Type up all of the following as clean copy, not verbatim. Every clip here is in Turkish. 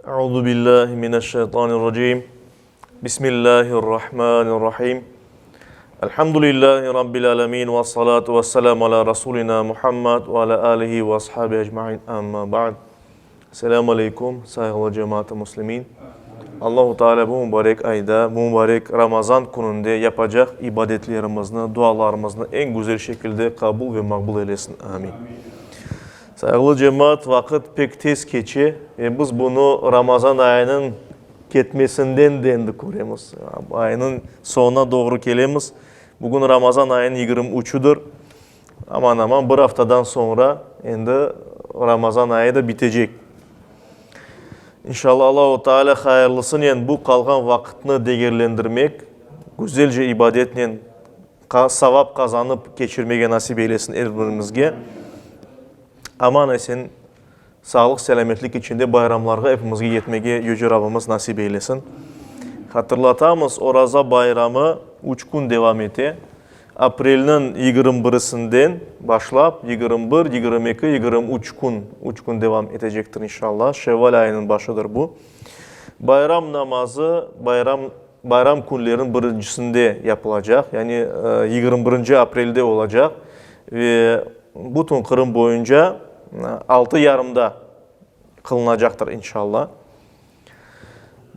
Euzu billahi mineşşeytanirracim. Bismillahirrahmanirrahim. Elhamdülillahi rabbil alamin ve salatu vesselam ala rasulina Muhammed ve ala alihi ve ashabi ecmaîn. Amma ba'd. Selamun aleyküm saygılı cemaat-i muslimin. Allahu Teala bu mübarek ayda, bu mübarek Ramazan gününde yapacak ibadetlerimizni, dualarımızı en güzel şekilde kabul ve makbul eylesin. Amin. Saygılı cemaat, vakit pek tez geçi ve biz bunu Ramazan ayının ketmesinden dendi göremiz. Ayının sonuna doğru gelemiz. Bugün Ramazan ayının 23'üdür. Aman aman bir haftadan sonra endi Ramazan ayı da bitecek. İnşallah Allah-u Teala hayırlısını yani bu kalgan vakitini değerlendirmek, güzelce ibadetle savap kazanıp geçirmeye nasip eylesin elbirimizge. Aman esen, sağlık, selametlik içinde bayramlarga hepimizge yetmege Yüce Rabbimiz nasip eylesin. Hatırlatamız, Oraza bayramı 3 gün devam etti. Aprel'nin 21'sinden başlap 21, 22, 23 gün devam edecektir inşallah. Şevval ayının başıdır bu. Bayram namazı bayram günlerin birincisinde yapılacak. Yani 21. Aprel'de olacak. Ve bütün Kırım boyunca 6:30'da kılınacaktır inşallah.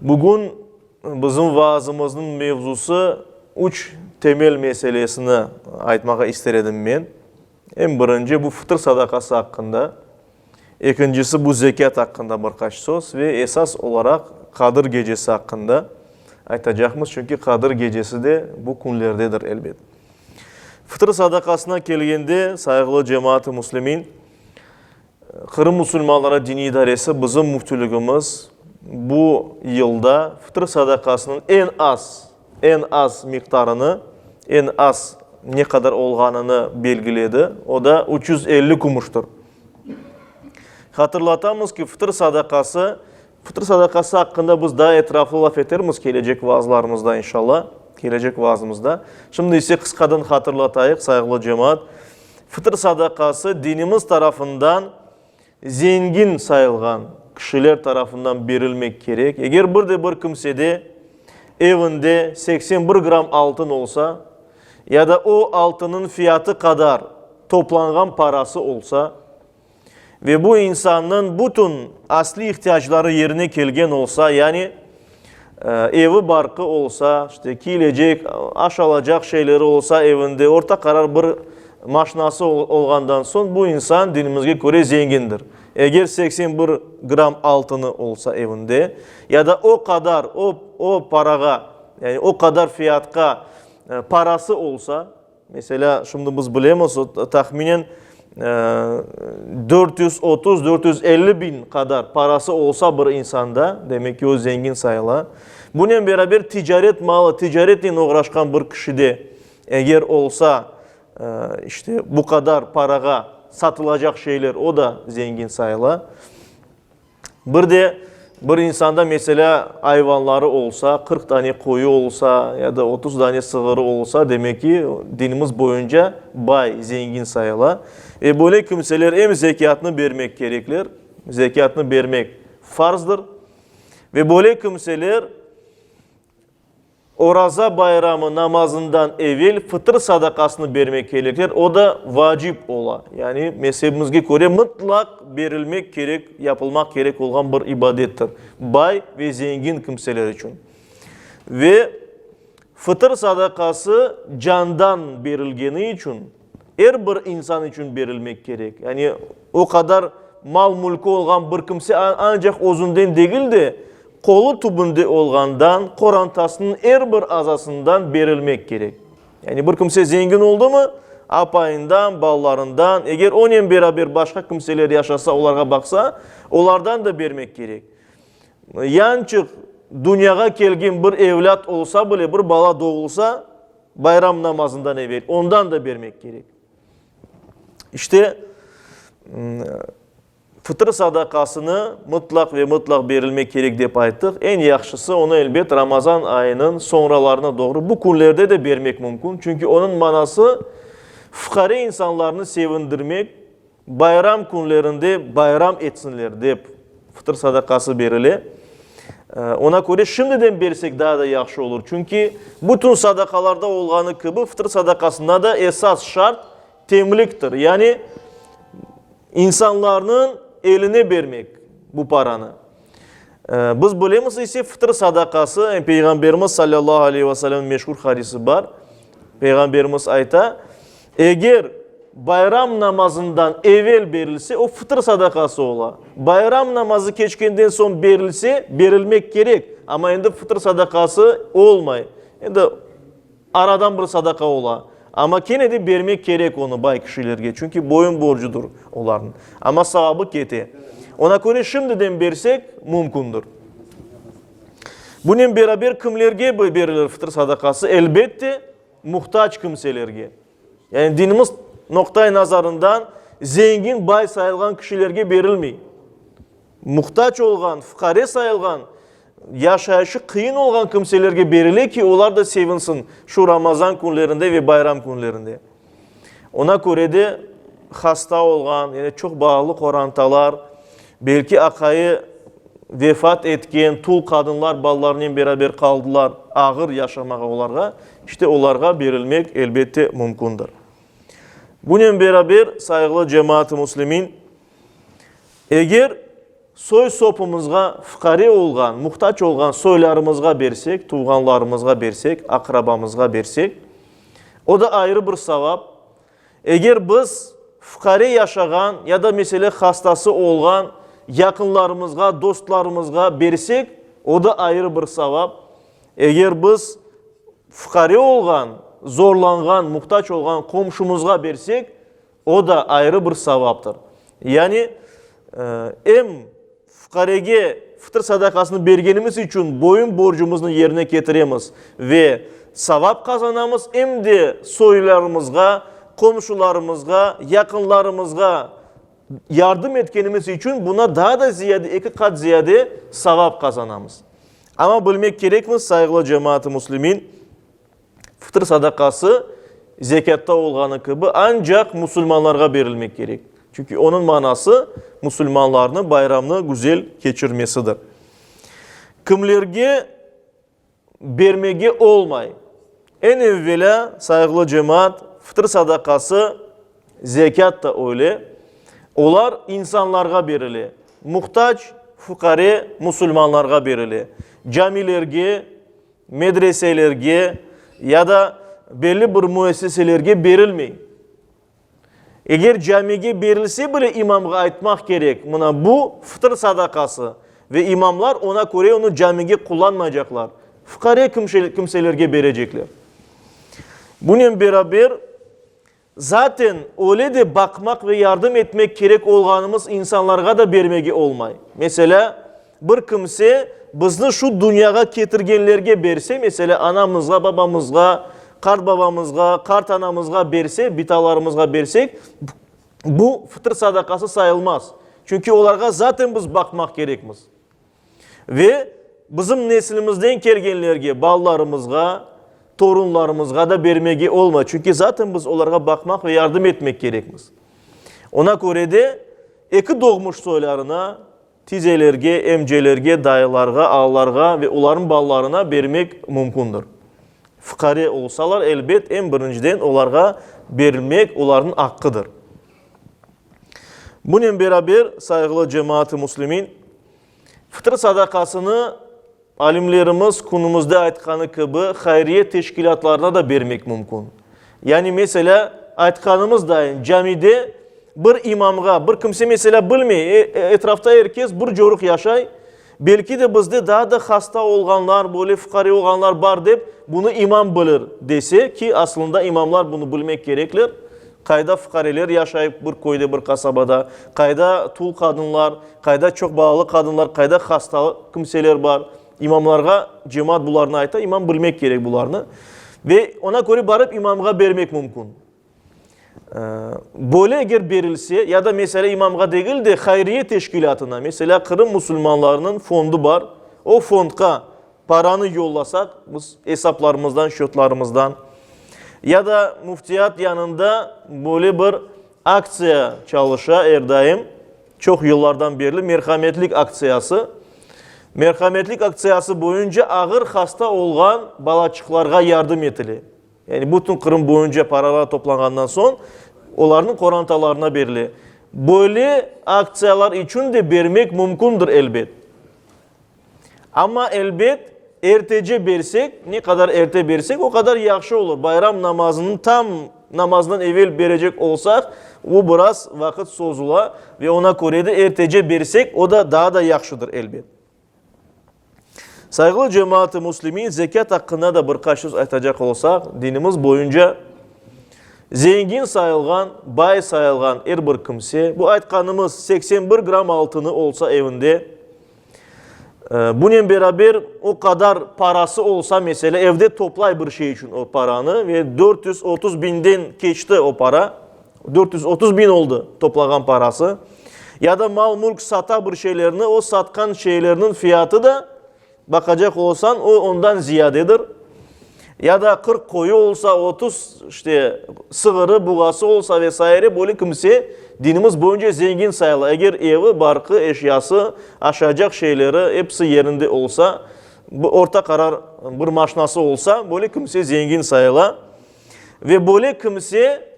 Bugün bizim vaazımızın mevzusu 3 temel meselesini aytmağa istedim ben. En birinci bu fıtır sadakası hakkında. İkincisi bu zekat hakkında birkaç söz ve esas olarak Kadir Gecesi hakkında aytacağımız. Çünkü Kadir Gecesi de bu günlerdedir elbet. Fıtır sadakasına gelgende saygılı cemaat-i muslimin, Kırım Müslümanlara Dini İdaresi bizim müftülüğümüz bu yılda fıtır sadakasının en az miktarını, en az ne kadar olganını belgiledi. O da 350 gümüştür. Hatırlatamız ki fıtır sadakası hakkında biz daha etraflı laf eterimiz gelecek vaazlarımızda inşallah. Gelecek vaazımızda. Şimdi ise kıskadan hatırlatayıq saygılı cemaat. Fıtır sadakası dinimiz tarafından zengin sayılgan kişiler tarafından verilmek gerek. Eğer bir kimsede evinde 81 gram altın olsa ya da o altının fiyatı kadar toplangan parası olsa ve bu insanın bütün asli ihtiyaçları yerine gelgen olsa, yani evi barkı olsa, işte kiyilecek, aşılacak şeyleri olsa evinde, orta karar bir maşinası olgandan son bu insan dinimizge göre zengindir. Eğer 81 gram altını olsa evinde ya da o kadar o paraga, yani o kadar fiyatka parası olsa, mesela şimdi biz bilemiz tahminen 430-450 bin kadar parası olsa bir insanda, demek ki o zengin sayıla. Bununla beraber ticaret malı, ticaretle uğraşkan bir kişide eğer olsa işte bu kadar paraga satılacak şeyler, o da zengin sayıla. Bir de bir insanda mesela hayvanları olsa, 40 tane koyu olsa ya da 30 tane sığırı olsa demek ki dinimiz boyunca zengin sayıla. Böyle kimseler hem zekatını vermek gereklir, zekatını vermek farzdır. Ve böyle kimseler Oraza bayramı namazından evvel fıtır sadakasını vermek gerekir. O da vacip ola. Yani mezhebimizge göre mutlak verilmek gerek, yapılmak gerek olan bir ibadettir. Bay ve zengin kimseler için. Ve fıtır sadakası candan verilgeni için, her bir insan için verilmek gerek. Yani o kadar mal mülkü olan bir kimse ancak özünden değil de kolu tubunda olgandan, korantasının her bir azasından verilmek gerek. Yani bir kimse zengin oldu mu, apayından, ballarından, eğer onunla beraber başka kimseler yaşasa, onlara baksa, onlardan da vermek gerek. Yançık dünyaya gelgen bir evlat olsa bile, bir bala doğulsa, bayram namazından evvel, ondan da vermek gerek. İşte fıtır sadakasını mutlak verilmek gerek deyip ayttık. En yaxşısı onu elbet Ramazan ayının sonralarına doğru bu günlerde de vermek mümkün. Çünkü onun manası fukara insanlarını sevindirmek, bayram günlerinde bayram etsinler deyip fıtır sadakası berili. Ona göre şimdiden bersek daha da yaxşı olur. Çünkü bütün sadakalarda olğanı gibi fıtır sadakasında da esas şart temliktir. Yani insanların eline vermek bu paranı. Biz bilemiz ise fıtır sadakası, Peygamberimiz sallallahu aleyhi ve sellem'in meşhur hadisi var. Peygamberimiz ayta, eğer bayram namazından evvel verilse o fıtır sadakası ola. Bayram namazı keçkenden son verilse verilmek gerek. Ama endi fıtır sadakası olmay. Endi aradan bir sadaka ola. Ama kene de vermek gerek onu bay kişilerge. Çünkü boyun borcudur onların. Ama savabı kete. Ona göre şimdiden versek mümkündür. Bunun beraber kimlerge verilir fıtır sadakası? Elbette muhtaç kimselerge. Yani dinimiz noktayı nazarından zengin, bay sayılgan kişilerge verilmeyi. Muhtaç olgan, fukare sayılgan, yaşayışı kıyın olgan kimselerge verilir ki onlar da sevinsin şu Ramazan günlerinde ve bayram günlerinde. Ona göre de hasta olgan, yani çok bağlı korantalar, belki akayı vefat etken tul kadınlar ballarının beraber kaldılar, ağır yaşamağa onlara, işte onlara verilmek elbette mümkündür. Bunun beraber saygılı cemaat-i muslimin, eğer soy sopumuzga fukari olgan, muhtaç olgan soylarımızga bersek, tuğanlarımızga bersek, akrabamızga bersek, o da ayrı bir savap. Eğer biz fukari yaşagan ya da mesela hastası olgan yakınlarımızga, dostlarımızga bersek, o da ayrı bir savap. Eğer biz fukari olgan, zorlangan, muhtaç olgan komşumuzga bersek, o da ayrı bir savaptır. Yani hem fukarege fıtır sadakasını bergenimiz için boyun borcumuzu yerine getiremiz ve savap kazanamız, hem de soylarımızga, komşularımızga, yakınlarımızga yardım etkenimiz için buna daha da ziyade, iki kat ziyade savap kazanamız. Ama bilmek gerekmiz saygılı cemaat-i muslimin, fıtır sadakası zekatta olğanı gibi ancak Müslümanlara verilmek gerek. Çünkü onun manası Müslümanların bayramını güzel geçirmesidir. Kimlerge vermege olmay. En evvela saygılı cemaat, fıtır sadakası, zekat da öyle. Onlar insanlarga verili. Muhtaç, fukare, Müslümanlarga verili. Camilerge, medreselerge ya da belli bir müesseselerge verilmeyin. Eğer camiye verilse bile imamga aytmak gerek. Buna bu fıtır sadakası ve imamlar ona göre onu camiye kullanmayacaklar. Fukare kimselerge verecekler. Bunun beraber zaten öyle de bakmak ve yardım etmek gerek olganımız insanlarga da vermege olmay. Mesela bir kimse bizni şu dünyaya getirgenlerge verse, mesela anamızga, babamızga, kart babamızga, kart anamızga verse, bitalarımızga versek, bu fıtır sadakası sayılmaz. Çünkü onlarga zaten biz bakmak gerekmiz. Ve bizim neslimizden kelgenlerge, ballarımızga, torunlarımızga da vermege olma. Çünkü zaten biz onlarga bakmak ve yardım etmek gerekmiz. Ona göre de iki doğmuş soylarına, tizelerge, emcelerge, dayılarga, ağlarga ve onların ballarına vermek mümkündür. Fukari olsalar elbet en birinciden onlarga verilmek onların hakkıdır. Bunun beraber saygılı cemaat-i muslimin, fıtır sadakasını alimlerimiz kunumuzda aytkanı gibi hayriye teşkilatlarına da vermek mümkün. Yani mesela aytkanımız da camide bir imamga, bir kimse mesela bilmey, etrafta herkes bir joruk yaşay, belki de bizde daha da hasta olganlar, böyle fukari olganlar var deyip bunu imam bilir dese ki aslında imamlar bunu bilmek gereklir. Kayda fukariler yaşayıp bir koyda, bir kasabada, kayda tul kadınlar, kayda çok bağlı kadınlar, kayda hasta kimseler var. İmamlarga cemaat bularını ayta, imam bilmek gerek bularını. Ve ona göre barıp imamga vermek mümkün. Böyle eğer verilse ya da mesela imamga değil de hayriye teşkilatına, mesela Kırım Müslümanlarının fondu var. O fondga paranı yollasak, biz hesaplarımızdan, şotlarımızdan ya da müftiyat yanında böyle bir aksiya çalışa her daim. Çok yıllardan beri merhametlik aksiyası. Merhametlik aksiyası boyunca ağır hasta olan balaçıklarga yardım etili. Yani bütün Kırım boyunca paralar toplanandan son onların korantalarına berili. Böyle aksiyalar için de vermek mümkündür elbet. Ama elbet ertece versek, ne kadar erte versek o kadar yaxşı olur. Bayram namazının tam namazdan evvel verecek olsak o biraz vakit sozula ve ona göre de ertece versek o da daha da yaxşıdır elbet. Saygılı cemaat-i muslimin, zekat hakkında da birkaç söz aytacak olsak, dinimiz boyunca zengin sayılgan, bay sayılgan bir kimse, bu aytkanımız 81 gram altını olsa evinde, bununla beraber o kadar parası olsa mesela evde toplay bir şey için o paranı ve 430 binden geçti o para, 430 bin oldu toplanan parası. Ya da mal mülk sata bir şeylerini, o satkan şeylerinin fiyatı da bakacak olsan o ondan ziyadedir. Ya da 40 koyu olsa 30 işte sığırı, buğası olsa vesaire böyle kimse dinimiz boyunca zengin sayılır. Eğer evi, barkı, eşyası, aşacak şeyleri hepsi yerinde olsa, bu orta karar bir maşnası olsa böyle kimse zengin sayılır. Ve böyle kimse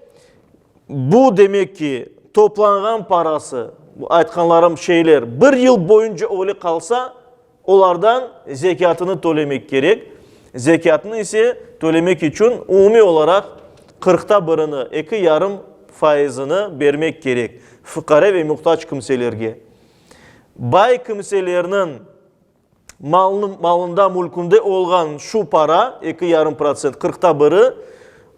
bu demek ki toplanan parası, bu aytkanlarım şeyler bir yıl boyunca öyle kalsa onlardan zekatını tölemek gerek. Zekatını ise tölemek için umumi olarak 40'ta birini, 2,5 faizini vermek gerek. Fıkara ve muhtaç kimselerge. Bay kimselerinin malında, mülkünde olan şu para 2,5%, 40'ta biri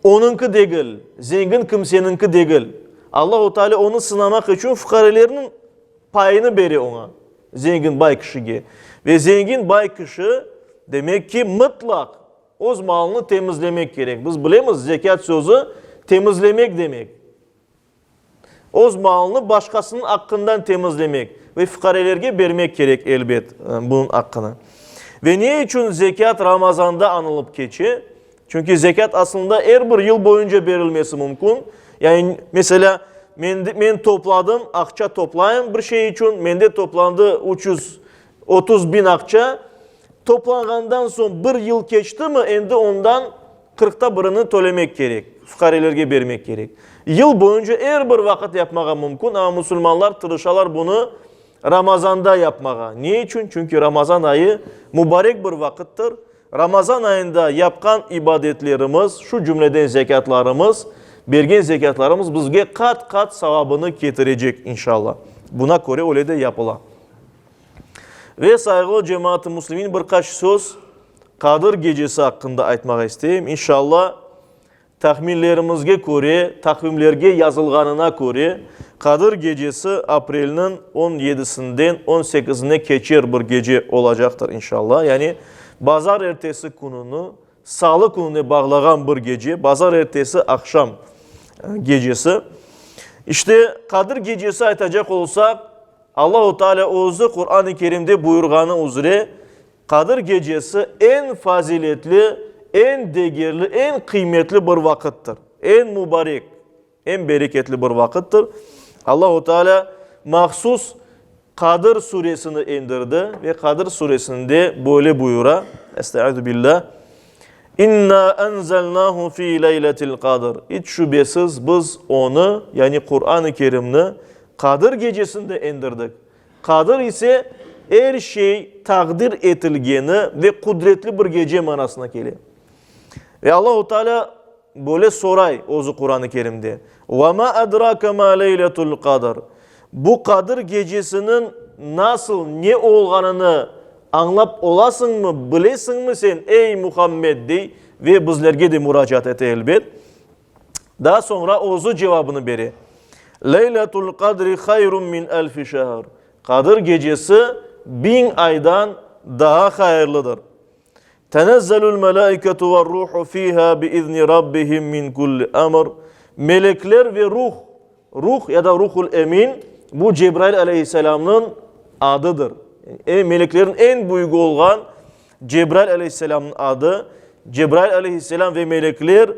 onunki değil, zengin kimseninki değil. Allah-u Teala onu sınamak için fıkaralarının payını veriyor ona. Zengin bay kişiye. Ve zengin bay kişi demek ki mutlak o malını temizlemek gerek. Biz bilemiz zekat sözü temizlemek demek. O malını başkasının hakkından temizlemek ve fıkaralarga vermek gerek elbet bunun hakkını. Ve niye için zekat Ramazan'da anılıp geçi? Çünkü zekat aslında her bir yıl boyunca verilmesi mümkün. Yani mesela ben topladım, akça toplayayım bir şey için. Mende toplandı 330 bin akça. Toplangandan son bir yıl geçti mi, endi ondan 40'ta birini tölemek gerek. Fukaralarga vermek gerek. Yıl boyunca her bir vakit yapmağa mümkün ama Müslümanlar tırışalar bunu Ramazan'da yapmağa. Niye için? Çünkü Ramazan ayı mübarek bir vakittir. Ramazan ayında yapkan ibadetlerimiz, şu cümleden zekatlarımız, bergen zekatlarımız bizge kat kat savabını getirecek inşallah. Buna göre öyle de yapılar. Ve saygılı cemaat-i muslimin birkaç söz Kadir gecesi hakkında aytmağa isteyeyim. İnşallah tahminlerimizge göre, takvimlerge yazılganına göre Kadir gecesi Aprel'in 17'sinden 18'ine geçer bir gece olacaktır inşallah. Yani Bazar ertesi gününü Salı gününe bağlayan bir gece, Bazar ertesi akşam gecesi. İşte Kadir gecesi aytacak olsak, Allah-u Teala o'zi Kur'an-ı Kerim'de buyurganı üzere Kadir gecesi en faziletli, en değerli, en kıymetli bir vakittir. En mübarek, en bereketli bir vakittir. Allah-u Teala mahsus Kadir suresini indirdi ve Kadir suresinde böyle buyura. Estaizu billah. İnna enzelnahu fi leyletil kadir. Hiç şüphesiz biz onu yani Kur'an-ı Kerim'ni Kadir gecesinde indirdik. Kadir ise her şey takdir etilgeni ve kudretli bir gece manasına geliyor. Ve Allah-u Teala böyle soray ozu Kur'an-ı Kerim'de. وَمَا أَدْرَاكَ مَا لَيْلَةُ الْقَدْرِ. Bu Kadir gecesinin nasıl, ne olganını anlap olasın mı, bilesin mi sen ey Muhammed dey ve bizlerge de müracaat et elbet. Daha sonra ozu cevabını beri. Leyletul kadri hayrun min elfi şehr. Kadir gecesi 1000 aydan daha hayırlıdır. Tenezzelul melaiketu ve ruhu fiha biizni rabbihim min kulli emr. Melekler ve ruh ya da ruhul emin bu Cebrail aleyhisselamın adıdır. Meleklerin en büyük olan Cebrail aleyhisselamın adı. Cebrail aleyhisselam ve melekler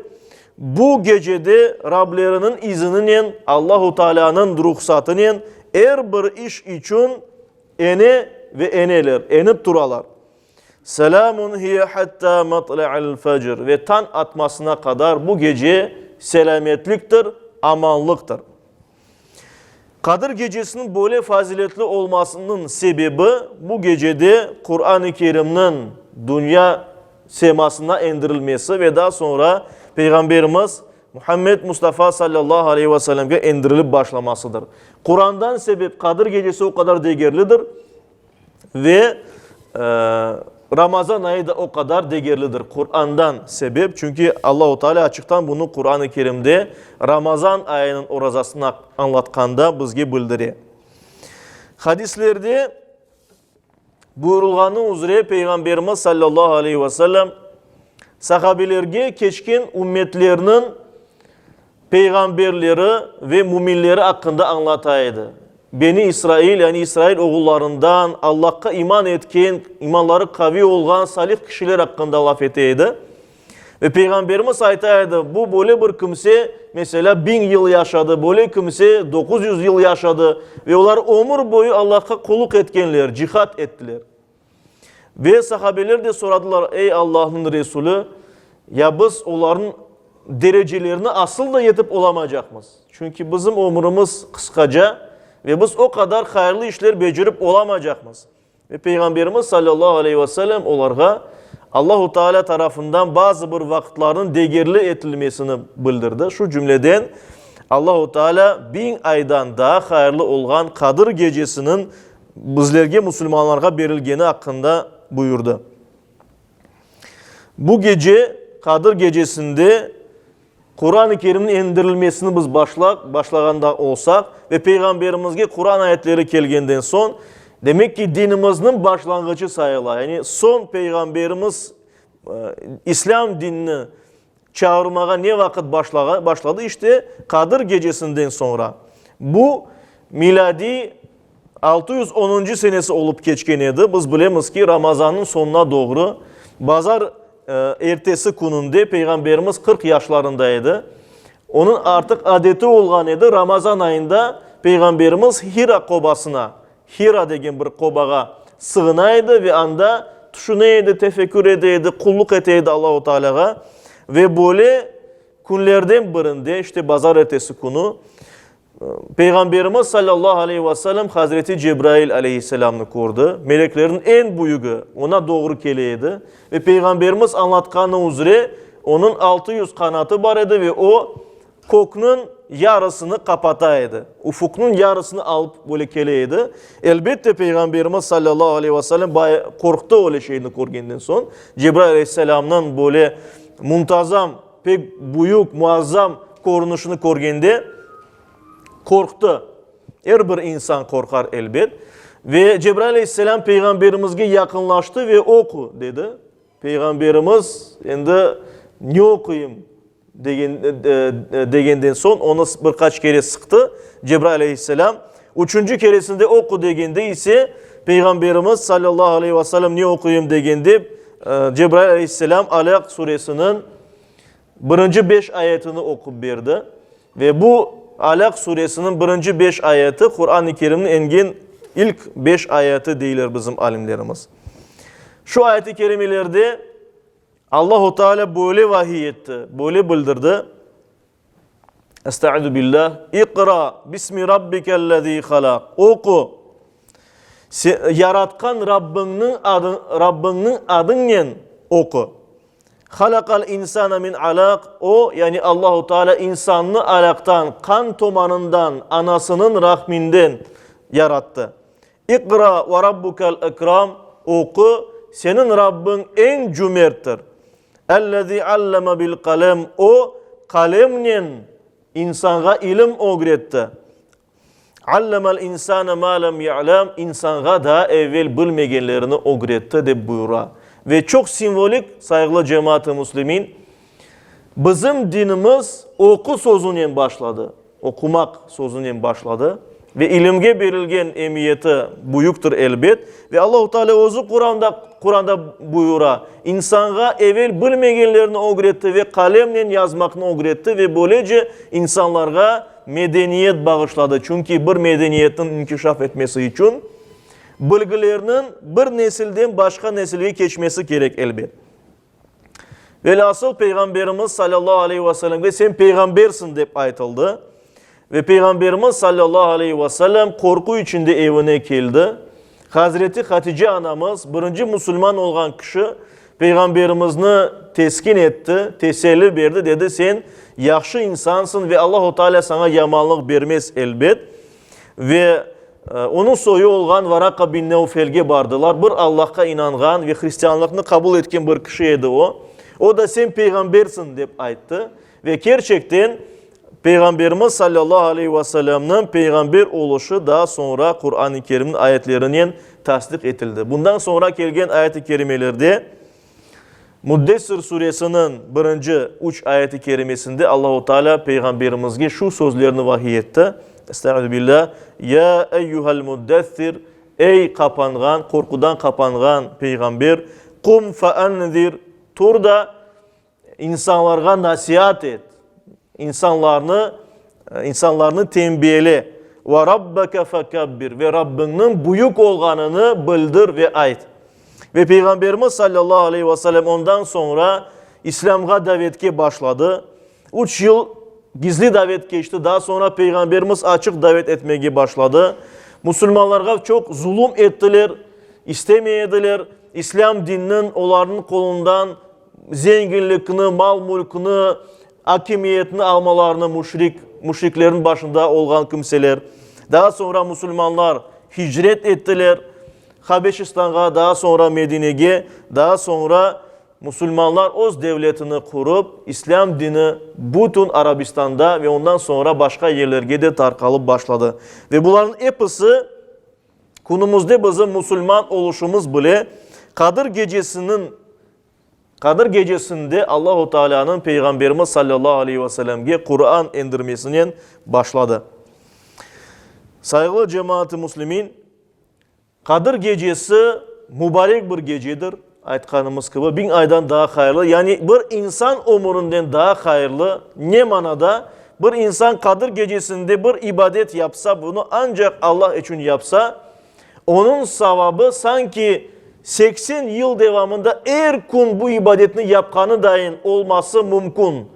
bu gecede Rablerinin izninin, Allah-u Teala'nın ruhsatının her bir iş için ene ve eneler, enip duralar. Selamun hiye hatta matla'al fecr. Ve tan atmasına kadar bu gece selametliktir, amanlıktır. Kadir gecesinin böyle faziletli olmasının sebebi bu gecede Kur'an-ı Kerim'in dünya semasına indirilmesi ve daha sonra Peygamberimiz Muhammed Mustafa sallallahu aleyhi ve sellem'e indirilip başlamasıdır. Kur'an'dan sebep Kadir gecesi o kadar değerlidir ve Ramazan ayı da o kadar değerlidir Kur'an'dan sebep. Çünkü Allah-u Teala açıktan bunu Kur'an-ı Kerim'de Ramazan ayının orazasını anlatkanda bizge bildiriyor. Hadislerde buyurulganı üzere Peygamberimiz sallallahu aleyhi ve sellem sahabelerge geçkin ümmetlerinin peygamberleri ve müminleri hakkında anlataydı. Beni İsrail, yani İsrail oğullarından Allah'a iman etken, imanları kavi olan salih kişiler hakkında laf eteydi. Ve Peygamberimiz aytaydı, bu böyle bir kimse mesela 1000 yıl yaşadı, böyle kimse 900 yıl yaşadı ve onlar ömür boyu Allah'a kulluk etkenler, cihat ettiler. Ve sahabeler de soradılar, ey Allah'ın Resulü, ya biz onların derecelerini asıl da yetip olamayacakmız. Çünkü bizim ömrümüz kıskaca ve biz o kadar hayırlı işler becerip olamayacakmız. Ve Peygamberimiz sallallahu aleyhi ve sellem onlara Allah-u Teala tarafından bazı bir vakitlerin değerli etilmesini bildirdi. Şu cümleden Allah-u Teala 1000 aydan daha hayırlı olan Kadir gecesinin bizlerge Müslümanlara verilgeni hakkında buyurdu. Bu gece Kadir gecesinde Kur'an-ı Kerim'in indirilmesini biz başlaganda olsak ve Peygamberimizge Kur'an ayetleri kelgenden son demek ki dinimizin başlangıcı sayılar. Yani son Peygamberimiz İslam dinini çağırmaya ne vakit başladı? İşte Kadir gecesinden sonra. Bu miladi 610. senesi olup geçken idi. Biz bilemiz ki Ramazan'ın sonuna doğru bazar ertesi gününde Peygamberimiz 40 yaşlarındaydı. Onun artık adeti olgan idi. Ramazan ayında Peygamberimiz Hira kobasına, Hira degen bir kobaga sığınaydı ve anda düşüneydi, tefekkür edeydi, kulluk eteydi Allah-u Teala'ga. Ve böyle günlerden birinde işte bazar ertesi günü Peygamberimiz sallallahu aleyhi ve sellem Hazreti Cebrail aleyhisselamını kurdu. Meleklerin en büyüğü ona doğru keleydi. Ve Peygamberimiz anlatkanı üzere onun 600 kanatı var idi ve o koknun yarısını kapataydı. Ufuknun yarısını alıp böyle keleydi. Elbette Peygamberimiz sallallahu aleyhi ve sellem korktu öyle şeyini korgenden son. Cebrail aleyhisselamdan böyle muntazam, pek büyük, muazzam korunuşunu korgende korktu. Her bir insan korkar elbet. Ve Cebrail aleyhisselam Peygamberimizge yakınlaştı ve oku dedi. Peygamberimiz şimdi ne okuyayım degenden son onu birkaç kere sıktı Cebrail aleyhisselam. Üçüncü keresinde oku degende ise Peygamberimiz sallallahu aleyhi ve sellem ne okuyayım degende Cebrail aleyhisselam Alak suresinin 5. ayetini okup verdi. Ve bu Alak suresinin 5. ayeti Kur'an-ı Kerim'in engin ilk 5 ayeti değiller bizim alimlerimiz. Şu ayet-i kerimelerde Allah-u Teala böyle vahiy etti, böyle bildirdi. Estaizu billah. İkra bismi rabbikellezî halak. Oku. Yaratkan Rabbinin adından oku. Halakal insana min alak. O yani Allah-u Teala insanını alaktan, kan tomanından, anasının rahminden yarattı. İkra ve rabbukel ekram. Oku. Senin Rabbin en cömerttir. Ellezî alleme bil kalem. O kalemle insana ilim öğretti. Allemel insane ma lem ya'lem. İnsana daha evvel bilmegenlerini öğretti de buyura. Ve çok simvolik saygılı cemaat-i müslimin. Bizim dinimiz oku sözünden başladı. Okumak sözünden başladı. Ve ilimge verilgen emniyeti büyüktür elbet. Ve Allah-u Teala özü Kur'an'da buyura. İnsana evvel bilmegenlerini öğretti ve kalemle yazmakını öğretti. Ve böylece insanlara medeniyet bağışladı. Çünkü bir medeniyetin inkişaf etmesi için bilgilerinin bir nesilden başka nesile geçmesi gerek elbet. Velhasıl Peygamberimiz sallallahu aleyhi ve sellem'e sen peygambersin deyip aytıldı. Ve Peygamberimiz sallallahu aleyhi ve sellem korku içinde evine geldi. Hazreti Hatice anamız birinci Müslüman olan kişi Peygamberimizni teskin etti, teselli verdi. Dedi sen yaxşı insansın ve Allah-u Teala sana yamanlık vermez elbet. Ve onun soyu olan Varaka bin Nevfel'ge bardılar. Bir Allah'a inangan ve Hristiyanlıkını kabul etken bir kişi edi o. O da sen peygambersin deyip ayttı. Ve gerçekten Peygamberimiz sallallahu aleyhi ve sellem'nin peygamber oluşu daha sonra Kur'an-ı Kerim'in ayetlerinin tasdik edildi. Bundan sonra gelgen ayet-i kerimelerde Muddessir suresinin birinci 3 ayet-i kerimesinde Allah-u Teala Peygamberimizge şu sözlerini vahiy etti. Estağfirullah. Ya eyyuhal muddessir, ey kapangan, korkudan kapangan peygamber, kum fe'enzir, tur da insanlarga nasihat et. İnsanlarını tembihele. Ve rabbeke fekabbir, ve Rabbinin büyük olganını bildir ve ayt. Ve Peygamberimiz sallallahu aleyhi ve sellem ondan sonra İslam'a davetke başladı. 3 yıl gizli davet geçti. Daha sonra Peygamberimiz açık davet etmeye başladı. Müslümanlara çok zulüm ettiler, istemeyediler. İslam dininin onların kolundan zenginlikini, mal mülkünü, hakimiyetini almalarını müşriklerin başında olan kimseler. Daha sonra Müslümanlar hicret ettiler. Habeşistan'a, daha sonra Medine'ye, daha sonra Müslümanlar öz devletini kurup İslam dini bütün Arabistan'da ve ondan sonra başka yerlerge de tarkalıp başladı. Ve bunların hepsi konumuzda bizim Müslüman oluşumuz bile Kadir gecesinde Allah-u Teala'nın Peygamberimiz sallallahu aleyhi ve sellem'e Kur'an indirmesinin başladı. Saygılı cemaat-i Müslümin, Kadir gecesi mübarek bir gecedir. Aytkanımız gibi 1000 aydan daha hayırlı. Yani bir insan ömründen daha hayırlı. Ne manada? Bir insan Kadir gecesinde bir ibadet yapsa, bunu ancak Allah için yapsa, onun sevabı sanki 80 yıl devamında her gün bu ibadetini yapkanı dahi olması mümkün.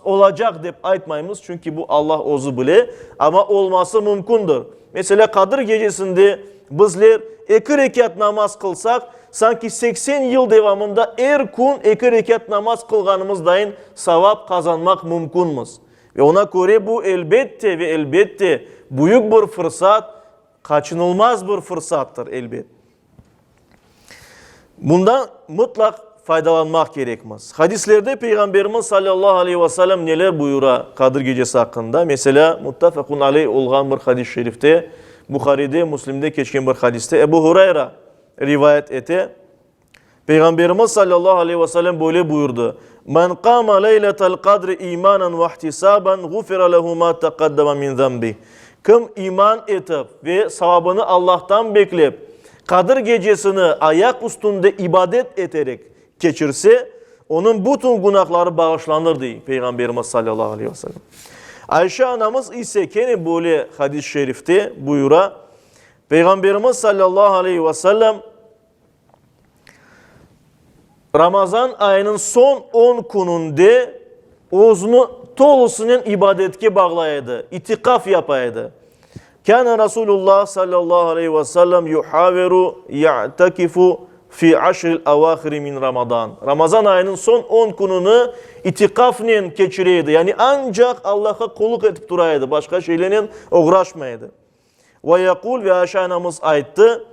Olacak deyip aytmayımız. Çünkü bu Allah ozu bile. Ama olması mümkündür. Mesela Kadir gecesinde bizler 2 rekat namaz kılsak, sanki 80 yıl devamında her gün 2 rekat namaz kılganımız dahi sevap kazanmak mümkünmüz. Ve ona göre bu elbette büyük bir fırsat, kaçınılmaz bir fırsattır elbette. Bundan mutlak faydalanmak gerekmez. Hadislerde Peygamberimiz sallallahu aleyhi ve sellem neler buyura Kadir gecesi hakkında? Mesela muttafakun aleyh olgan bir hadis-i şerifte, Bukhari'de, Müslim'de geçen bir hadiste Ebu Hureyre rivayet ete. Peygamberimiz sallallahu aleyhi ve sellem böyle buyurdu. Men qama leyletel kadri imanen ve ihtisaben gufira lehu ma taqaddama min zambi. Kim iman etip ve sevabını Allah'tan bekleyip Kadir gecesini ayak üstünde ibadet ederek geçirse, onun bütün günahları bağışlanır diye Peygamberimiz sallallahu aleyhi ve sellem. Ayşe anamız ise kendi böyle hadis-i şerifte buyura, Peygamberimiz sallallahu aleyhi ve sellem Ramazan ayının son 10 gününde özünü tolusunun ibadetke bağlaydı, itikaf yapaydı. Kana Resulullah sallallahu aleyhi ve sellem yuhaviru ya'takifu fi aşril avahiri min Ramazan. Ramazan ayının son 10 gününü itikafla geçireydi. Yani ancak Allah'a kulluk edip duraydı. Başka şeylerin uğraşmaydı. Ve yakul ve Ayşe anamız ayıttı.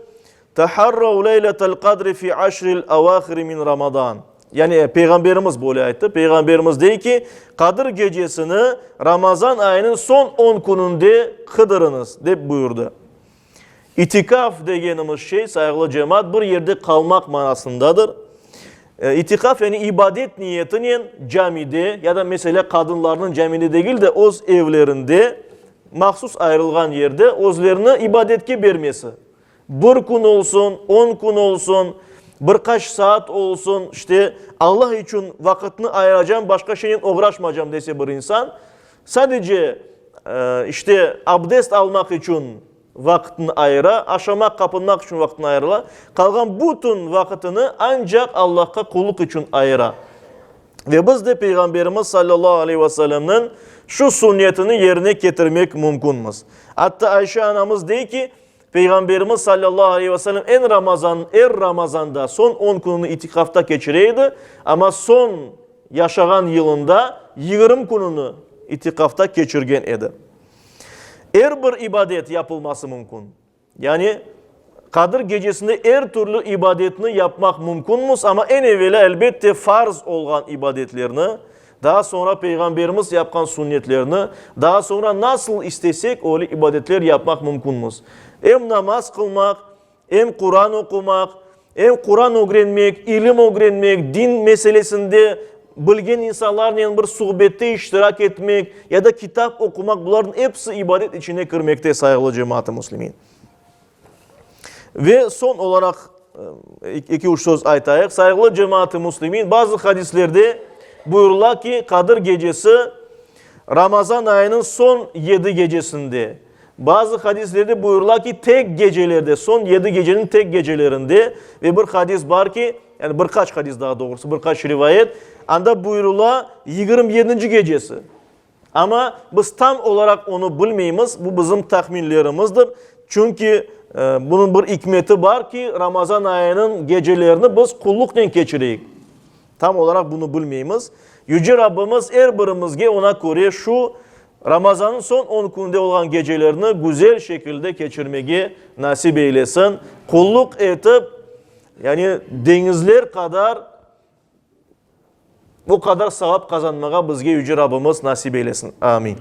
Taharrav leyletel kadri fi aşril avahiri min Ramazan. Yani Peygamberimiz böyle ayıttı. Peygamberimiz deyir ki Kadir gecesini Ramazan ayının son 10 gününde kıdırınız deyip buyurdu. İtikaf dediğimiz şey saygılı cemaat bir yerde kalmak manasındadır. İtikaf yani ibadet niyetinin camide ya da mesela kadınlarının camide değil de öz evlerinde mahsus ayrılgan yerde özlerini ibadetke vermesi. Bir gün olsun, 10 gün olsun, birkaç saat olsun, işte Allah için vakitini ayıracağım, başka şeyin uğraşmayacağım dese bir insan, sadece işte abdest almak için vaktini ayıra, aşamak kapınmak için vaktini ayıra. Kalgan bütün vaktini ancak Allah'a kulluk için ayıra. Ve biz de Peygamberimiz sallallahu aleyhi ve sellem'nin şu sünnetini yerine getirmek mümkünmüz. Hatta Ayşe anamız deyir ki Peygamberimiz sallallahu aleyhi ve sellem Ramazan'da son 10 gününü itikafta geçireydi ama son yaşayan yılında 20 gününü itikafta geçirgen edi. Bir ibadet yapılması mümkün. Yani Kadir gecesinde her türlü ibadetini yapmak mümkünmüz ama en evvela elbette farz olan ibadetlerini, daha sonra Peygamberimiz yapkan sünnetlerini, daha sonra nasıl istesek öyle ibadetler yapmak mümkünmüz. Hem namaz kılmak, hem Kur'an okumak, hem Kur'an öğrenmek, ilim öğrenmek, din meselesinde bilgen insanlarla bir sohbette iştirak etmek ya da kitap okumak, bunların hepsi ibadet içine girmekte saygılı cemaat-i muslimin. Ve son olarak 2-3 söz aytayıq. Saygılı cemaat-i muslimin bazı hadislerde buyururlar ki Kadir gecesi Ramazan ayının son 7 gecesinde. Bazı hadislerde buyururlar ki tek gecelerde, son 7 gecenin tek gecelerinde ve bir hadis var ki, yani birkaç hadis daha doğrusu, birkaç rivayet, anda buyururlar 27. gecesi. Ama biz tam olarak onu bilmeyimiz, bu bizim tahminlerimizdir. Çünkü bunun bir hikmeti var ki Ramazan ayının gecelerini biz kullukla geçireyik. Tam olarak bunu bilmeyimiz. Yüce Rabbimiz her birimizge ona göre şu Ramazanın son 10 günde olan gecelerini güzel şekilde geçirmeyi nasip eylesin. Kulluk etip yani denizler kadar bu kadar sevap kazanmaya bizge Yüce Rabbimiz nasip eylesin. Amin.